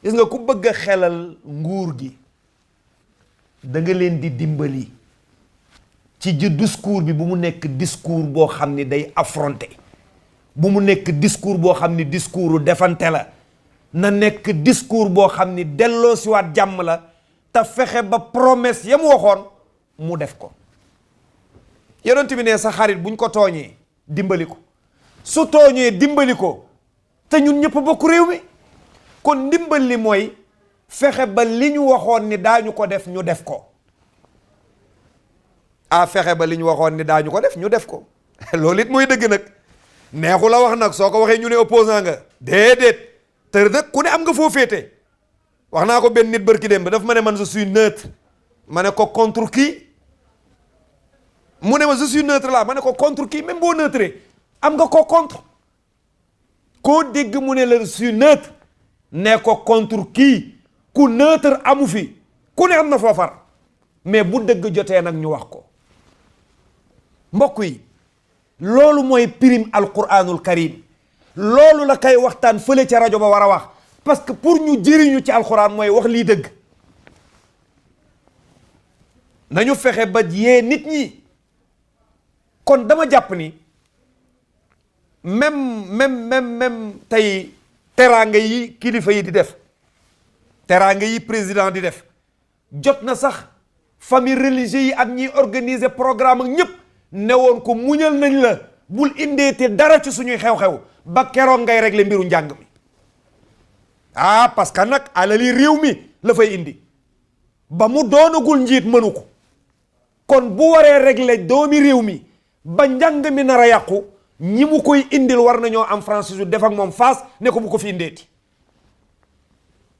gis nga ku bëgg a xelal nguur gi da nga leen di dimbali ci discours bi bu mu nekk discours boo xam ni day affronter bu mu nekk discours boo xam ni discours defante la na nekk discours boo xam ni delloo siwaat jàmm la te fexe ba promesse ya mu waxoon mu def ko. yonent bi ne sa xarit buñ ko tooñee dimbali ko su tooñee dimbali ko te ñun ñëpp bokk réew mi kon ndimbal li mooy fexe ba li ñu waxoon ni daañu ko def ñu def ko. fexe ba li ñu waxoon ni daañu ko def ñu def ko loolu it mooy dëgg nag neexu la wax nag soo ko waxee ñu ne opposant nga déedéet te nag ku ne am nga foo féete. wax naa ko benn nit bërki dem ba daf ma ne man je suis neutre ma ne ko contre qui mu ne ma je suis neutre là ma ne ko contre qui même boo neutre am nga ko contre koo dégg mu ne la je suis neutre ne ko contre qui ku neutre amu fi ku ne am na foo far mais bu dëgg jotee nag ñu wax ko. mbokk yi loolu mooy prime alquranul karim loolu la kay waxtaan fële ca rajo ba war a wax parce que pour ñu jëriñu ci alquran mooy wax lii dëgg. nañu fexe ba yee nit ñi kon dama jàpp ni même tey teraanga yi kilifa yi di def teraanga yi président di def jot na sax famille religieuse yi ak ñiy organiser programme ak ñëpp ne woon ko muñal nañ la bul indeete dara ci suñuy xew-xew ba keroog ngay régler mbiru njàng mi. parce que nag alali réew mi la fay indi ba mu doonagul njiit mënu ko kon bu waree régler doomi réew mi ba njàng mi nar a yàqu ñi mu koy indil war nañoo am franchise yu def ak moom face ne ko bu ko fi indeeti.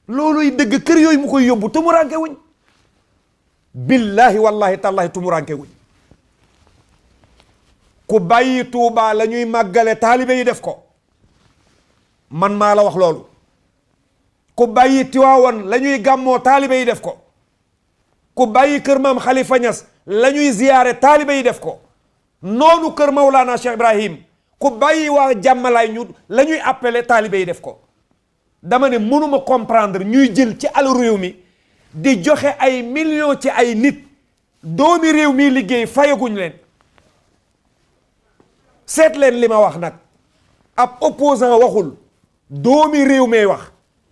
looluy dëgg kër yooyu mu koy yóbbu tumuranke wuñ billahi wallahi tallahi tumuranke wuñ ku bàyyi Tuubaa la ñuy màggale taalibe yi def ko man maa la wax loolu. ku bàyyi Tiwaawan la ñuy gàmmoo taalibe yi def ko ku bàyyi kër maam Khalifa Niass la ñuy ziyaare taalibe yi def ko noonu kër Mawlana Cheikh Ibrahim ku bàyyi waa jàmmalaay ñu la ñuy appelé taalibe yi def ko. dama ne mënuma comprendre ñuy jël ci alalu réew mi di joxe ay millions ci ay nit doomi réew mi liggéey fayaguñ leen. seet leen li ma wax nag ab opposant waxul doomi réew mee wax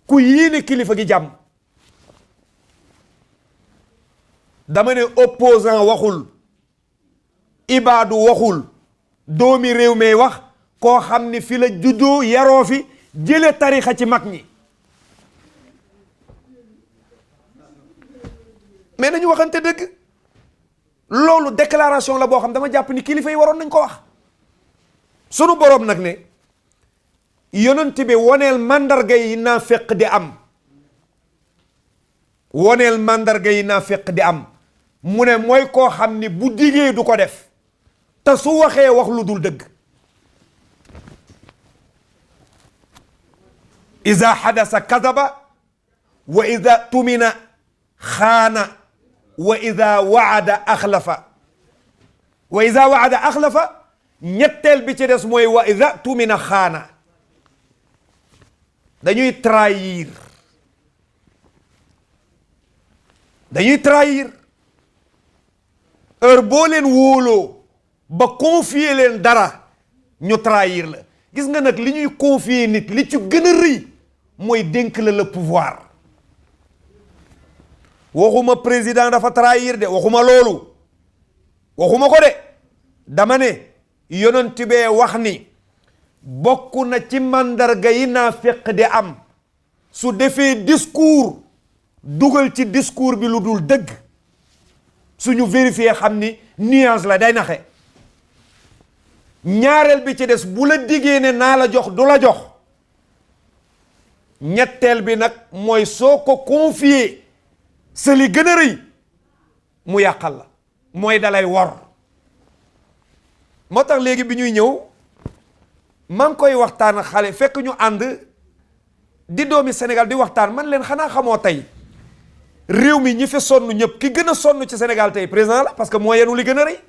ku yéene kilifa gi jàmm. dama ne opposant waxul ibaadu waxul doomi réew mee wax koo xam ni fi la juddoo yaroo fi jële tarixa ci mag ñi. mais nañu waxante dëgg loolu déclaration la boo xam dama jàpp ni kilifa yi waroon nañ ko wax. sunu boroom nag ne yonent bi woneel mandarga yi naa fekk di am woneel mandarga yi naa fekk di am mu ne mooy koo xam ni bu digee du ko def te su waxee wax lu dul dëgg. iza hadasa kadaba wa iza tumina xaana wa iza waada axlafa wa iza waada axlafa ñetteel bi ci des mooy wa iza tumina xaana dañuy trahir heure boo leen wóoloo ba confier leen dara ñu trahir la. gis nga nag li ñuy confier nit li ci gën a rëy mooy dénk la le pouvoir. waxuma président dafa trahir de waxuma loolu waxuma ko de dama ne yonent bee wax ni bokk na ci mandarga yi naafeq di am su defee discours dugal ci discours bi lu dul dëgg suñu vérifier xam ni nuance la day naxe. ñaareel bi ci des bu la diggee ne naa la jox du la jox. ñetteel bi nag mooy soo ko confier sa li gën a rëy mu yàqal la mooy dalay wor. moo tax léegi bi ñuy ñëw maa ngi koy waxtaan ak xale fekk ñu ànd di doomi Sénégal di waxtaan man leen xanaa xamoo tey réew mi ñi fi sonn ñëpp ki gën a sonn ci Sénégal tey président la parce que moo yenu li gën a rëy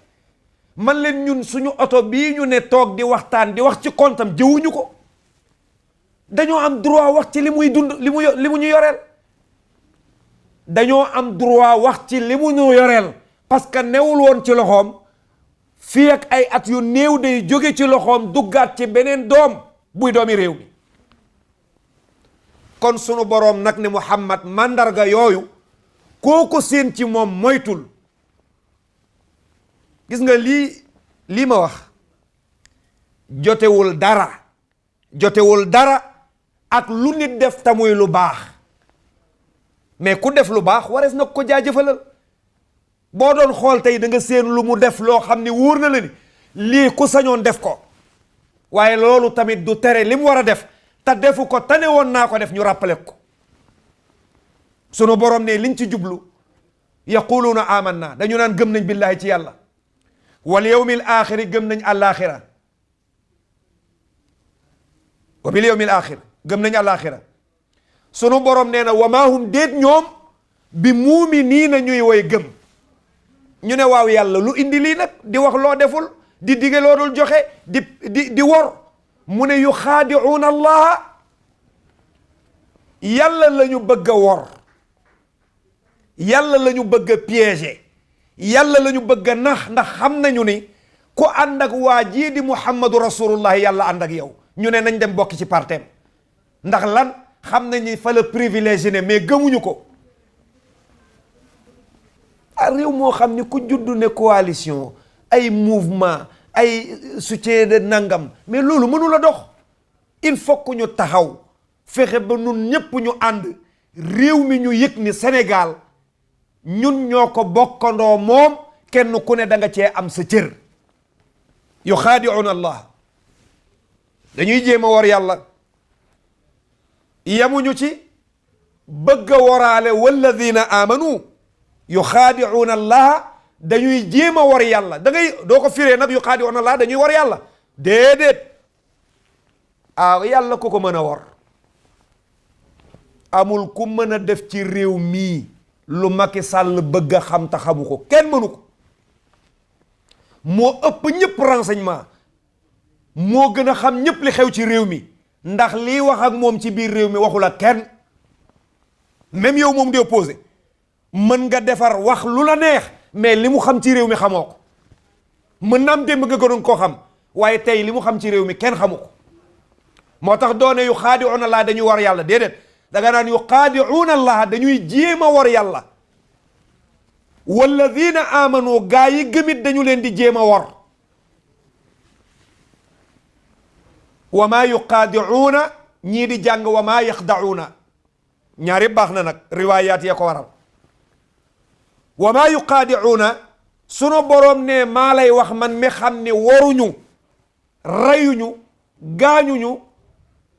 man leen ñun suñu oto bii ñu ne toog di waxtaan di wax ci kontam jëwuñu ko dañoo am droit wax ci li muy dund li mu ñu yoreel dañoo am droit wax ci li mu ñu yoreel parce que newul woon ci loxoom fii ak ay at yu néew day jóge ci loxoom duggaat ci beneen doom buy doomi réew mi kon sunu boroom nag ne Muhammad mandarga yooyu kooku seen ci moom moytul gis nga lii ma wax jotewul dara ak lu nit def tamuy lu baax mais ku def lu baax warees na ko jaajëfalal boo doon xool tey da nga seen lu mu def loo xam ni wóor na la ni lii ku sañoon def ko waaye loolu tamit du tere li mu war a def te defu ko tane woon naa ko def ñu rappelé ko sunu borom ne liñ ci jublu yaquluuna amanna dañu naan gëm nañ billahi ci yàlla wal yawmil axiri gëm nañ àllaaxira wa bil yawmil axir gëm nañ àllaaxira sunu borom nee na wa maa hum déet ñoom bi muuminiina ñuy woy gëm ñu ne waaw yàlla lu indi lii nag di wax loo deful di dige loo dul joxe di wor mu ne yu xaadiuuna allaha yàlla la ñu bëgg a wor yàlla la ñu bëgg a piéger yàlla la ñu bëgg a nax ndax xam nañu ni ku ànd ak waa jii di muhammadu rasulullah yàlla ànd ak yow ñu ne nañ dem bokki ci parteem ndax lan xam nañ ni fa la privilégié ne mais gëmuñu ko ah réew moo xam ni ku juddu ne coalition ay mouvement ay soutien de nangam mais loolu mënu la dox il faut que ñu taxaw fexe ba nun ñépp ñu ànd réew mi ñu yëg ni Sénégal ñun ñoo ko bokkandoo moom kenn ku ne da nga cee am sa cër yu xaadi'una allah dañuy jéem a war yàlla yemuñu ci bëgg a waraale walladina amanu yu xaadi'una allah dañuy jéem a war yàlla da ngay doo ko firee nag yu xaadi'una allah dañuy war yàlla déedéet yàlla ku ko mën a war amul ku mën a def ci réew mii lu Macky Sall bëgg a xam te xamu ko kenn mënu ko moo ëpp ñëpp renseignement moo gën a xam ñëpp li xew ci réew mi ndax lii wax ak moom ci biir réew mi waxul ak kenn même yow moom di opposé mën nga defar wax lu la neex mais li mu xam ci réew mi xamoo ko mën na am démb nga gënoon koo xam waaye tey li mu xam ci réew mi kenn xamu ko moo tax doone yu xaadi'uuna Allah dañuy war yàlla déedéet danga naan yu xaadi'uuna Allah dañuy jéem a war yàlla walladina amanu gaa yi gëmit dañu leen di jéem a war wa maa yuqaadi'uuna ñii di jàng wa maa yaxda'uuna ñaari baax na nag riwaayaat yee ko waral wa maa yuqaadi'uuna sunu boroom ne maa lay wax man mi xam ne waruñu rayuñu gaañuñu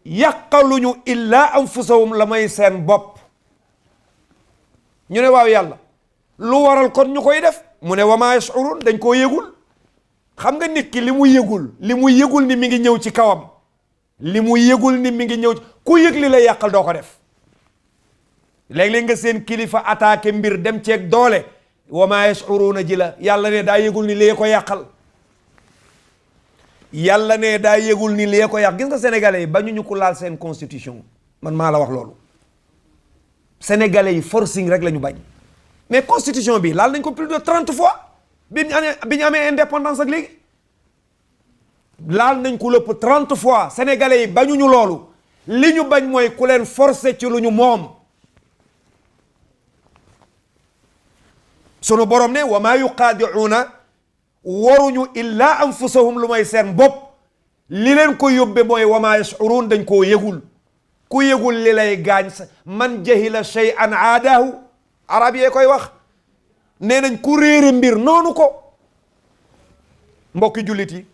yàqaluñu illaa anfusahum la may seen bopp ñu ne waaw yàlla lu waral kon ñu koy def mu ne wa maa yash'urun dañ koo yëgul xam nga nit ki li mu yëgul ni mi ngi ñëw ci kawam li mu yëgul ni mi ngi ñëw ci ku yëg li lay yàqal doo ko def léeg-léeg nga seen kilifa attaqué mbir dem ceeg doole wa maa yash'uruna ji la yàlla ne daa yëgul ni lee ko yàqal yàlla ne daa yëgul ni lee ko yàq gis nga sénégalais yi bañu ñu ko laal seen constitution man maa la wax loolu sénégalais yi forcing rek la ñu bañ mais constitution bi laal nañ ko plus de 30 fois bi ñu amee indépendance ak léegi laal nañ ko lépp 30 fois sénégalais yi bañuñu loolu li ñu bañ mooy ku leen forcer ci lu ñu moom sunu borom ne wa maa yuqaadi'uuna waruñu illaa anfusahum lu may seen bopp li leen ko yóbbe mooy wa maa yash'uruun dañ koo yëgul ku yëgul li lay gaañ sa man jahila shay'an aadahu arab yee koy wax nee nañ ku réere mbir noonu ko mbokki jullit yi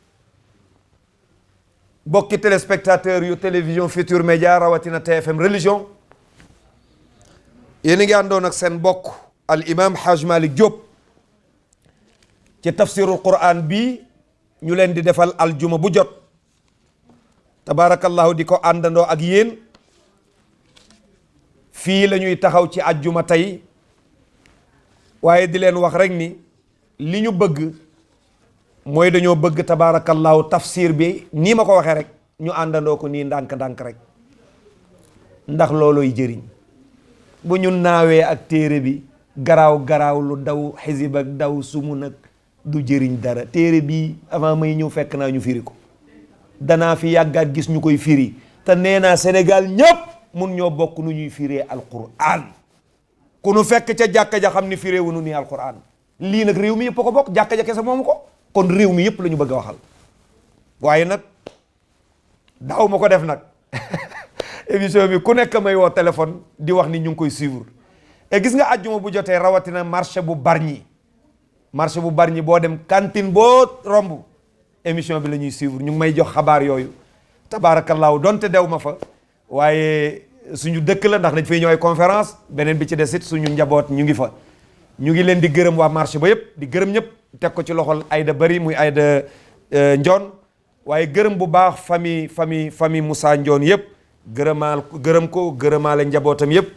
mbokki téléspectateur yu télévision Futurs Médias rawatina TFM religion yéen a ngi àndoon ak seen mbokk al imam Haj Malick Diop ci tafsirul Qur'an bi ñu leen di defal aljuma bu jot tabarakallahu di ko àndandoo ak yéen fii la ñuy taxaw ci ajjuma tey waaye di leen wax rek ni li ñu bëgg mooy dañoo bëgg tabarakallahu tafsir bi nii ma ko waxee rek ñu àndandoo ko nii ndànk-ndànk rek ndax looloy jëriñ bu ñu naawee ak téere bi garaaw lu daw xisib ak daw sumu nag du jëriñ dara téere bi avant may ñëw fekk naa ñu firi ko danaa fi yàggaat gis ñu koy firi te nee naa Sénégal ñëpp mun ñoo bokk nu ñuy firee alquran ku nu fekk ca jàkka ja xam ni firee wu nu nii alquran lii nag réew mi yëpp ko bokk jàkka ja kese moomu ko kon réew mi yëpp la ñu bëgg a waxal waaye nag daaw ma ko def nag émission bi ku nekk may woo téléphone di wax ni ñu ngi koy suivre et gis nga àjjuma bu jotee rawatina marché bu Bargny boo dem cantine boo romb émission bi la ñuy suivre ñu ngi may jox xabaar yooyu tabaarakallaahu donte dew ma fa waaye suñu dëkk la ndax dañ fay ñëw ay conférence beneen bi ci des it suñu njaboot ñu ngi fa ñu ngi leen di gërëm waa marché ba yëpp di gërëm ñëpp teg ko ci loxol Ayda Bari muy Ayda Njoon waaye gërëm bu baax famille Moussa Njoon yëpp gërëm ko gërëmaale njabootam yëpp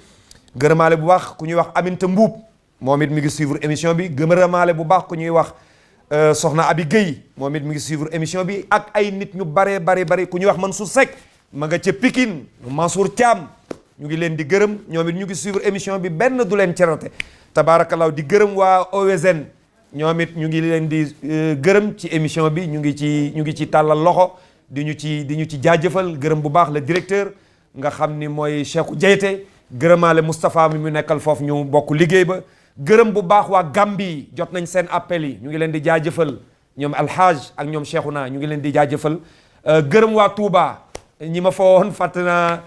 gërëmaale bu baax ku ñuy wax Aminta Mbuub moom it mi ngi suivre émission bi gërëmaale bu baax ku ñuy wax soxna Abi Guèye moom it mi ngi suivre émission bi ak ay nit ñu bari ku ñuy wax Mansour Seck ma nga ca Pikine Mansour Thiam ñu ngi leen di gërëm ñoom it ñu ngi suivre émission bi benn du leen cerote tabaarakallaahu di gërëm waa OSN ñoom it ñu ngi leen di gërëm ci émission bi ñu ngi ci tàllal loxo di ñu ci jaajëfal gërëm bu baax le directeur nga xam ni mooy Cheikhou Diayte gërëmaale Moustapha mi mu nekkal foofu ñu bokk liggéey ba gërëm bu baax waa Gambie jot nañ seen appel yi ñu ngi leen di jaajëfal ñoom Alhaaj ak ñoom Cheikhouna ñu ngi leen di jaajëfal gërëm waa Touba ñi ma fa woon fàtte naa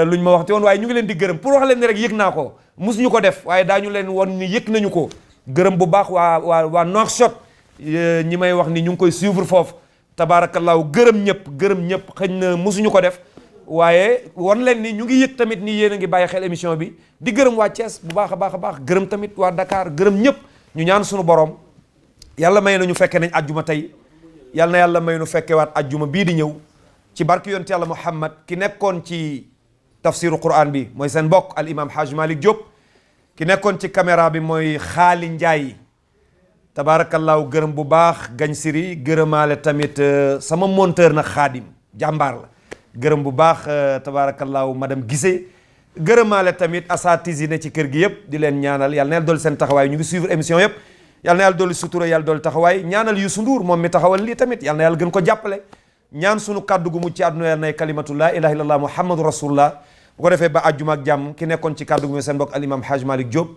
luñ ma waxte woon waaye ñu ngi leen di gërëm pour wax leen ni rek yëg naa ko musuñu ko def waaye daañu leen won ni yëg nañu ko gërëm bu baax waa Nouakchott ñi may wax ni ñu ngi koy suivre foofu tabaarakallaahu gërëm ñëpp xëñ na musuñu ko def waaye won leen ni ñu ngi yëg tamit ni yéen a ngi bàyyi xel émission bi di gërëm waa Thiès bu baax a baax gërëm tamit waa Dakar gërëm ñëpp ñu ñaan suñu borom yàlla may na ñu fekke nañ ajjuma tey yàlla na yàlla may nu fekke waat ajjuma bii di ñëw ci barki yonte yàlla Muhammad ki nekkoon ci tafsiru Quran bi mooy seen mbokk al imam Haj Malick Diop ki nekkoon ci caméra bi mooy Xaali Njaay tabaarakallaahu gërëm bu baax gañ siri gërëmaale tamit sama monteur nag Xaadim jàmbaar la gërëm bu baax tabaarakallaahu madame Gissé gërëmaale tamit asatis yi ne ci kër gi yëpp di leen ñaanal yàlla na yàlla dolli seen taxawaay ñu ngi suivre émission yëpp yàlla na yàlla dolli sutura yàlla dolli taxawaay ñaanal Youssou Ndour moom mi taxawal lii tamit yàlla na yàlla gën ko jàppale ñaan sunu kàddu gu mucc ci àdduna yàlla nay kalimatu laa ilaha illallah muhammadu rasulullah bu ko defee ba àjjuma ak jàmm ki nekkoon ci kàddu gu seen mbokk al imam Haj Malick Diop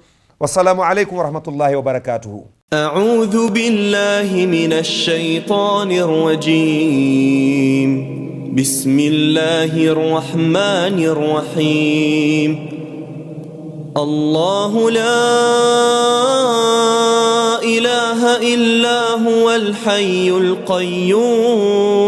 wasalaamu aleykum wa rahmatullahi wa barakatuhu أعوذ بالله من الشيطان الرجيم بسم الله الرحمن الرحيم الله لا إله إلا هو الحي القيوم